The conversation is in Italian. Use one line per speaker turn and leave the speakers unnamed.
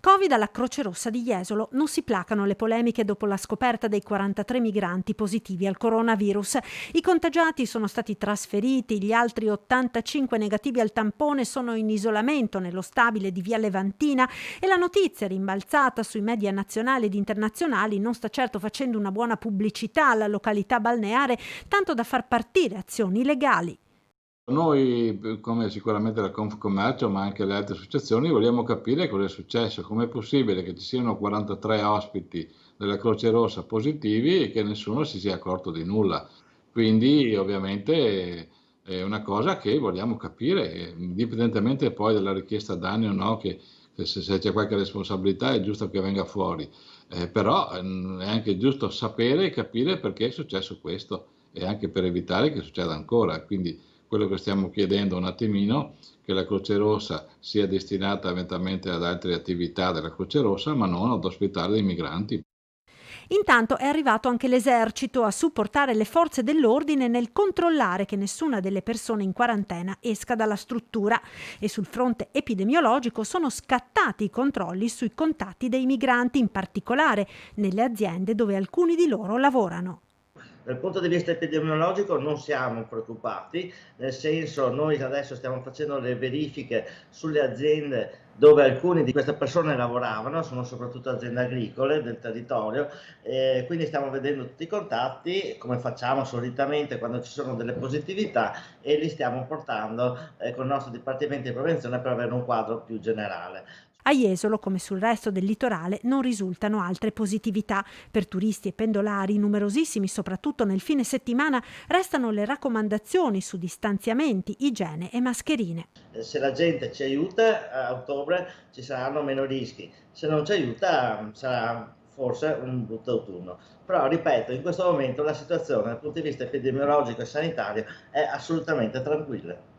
Covid alla Croce Rossa di Jesolo. Non si placano le polemiche dopo la scoperta dei 43 migranti positivi al coronavirus. I contagiati sono stati trasferiti, gli altri 85 negativi al tampone sono in isolamento nello stabile di Via Levantina e la notizia rimbalzata sui media nazionali ed internazionali non sta certo facendo una buona pubblicità alla località balneare, tanto da far partire azioni legali.
Noi, come sicuramente la Confcommercio, ma anche le altre associazioni, vogliamo capire cosa è successo, com'è possibile che ci siano 43 ospiti della Croce Rossa positivi e che nessuno si sia accorto di nulla. Quindi ovviamente è una cosa che vogliamo capire, indipendentemente poi dalla richiesta danni o no, che se c'è qualche responsabilità è giusto che venga fuori. Però è anche giusto sapere e capire perché è successo questo e anche per evitare che succeda ancora. Quindi quello che stiamo chiedendo un attimino, che la Croce Rossa sia destinata eventualmente ad altre attività della Croce Rossa, ma non ad ospitare dei migranti.
Intanto è arrivato anche l'esercito a supportare le forze dell'ordine nel controllare che nessuna delle persone in quarantena esca dalla struttura e sul fronte epidemiologico sono scattati i controlli sui contatti dei migranti, in particolare nelle aziende dove alcuni di loro lavorano.
Dal punto di vista epidemiologico non siamo preoccupati, nel senso noi adesso stiamo facendo le verifiche sulle aziende dove alcune di queste persone lavoravano, sono soprattutto aziende agricole del territorio, quindi stiamo vedendo tutti i contatti, come facciamo solitamente quando ci sono delle positività, e li stiamo portando con il nostro Dipartimento di Prevenzione per avere un quadro più generale.
A Jesolo, come sul resto del litorale, non risultano altre positività. Per turisti e pendolari, numerosissimi soprattutto nel fine settimana, restano le raccomandazioni su distanziamenti, igiene e mascherine.
Se la gente ci aiuta a ottobre ci saranno meno rischi, se non ci aiuta sarà forse un brutto autunno. Però ripeto, in questo momento la situazione dal punto di vista epidemiologico e sanitario è assolutamente tranquilla.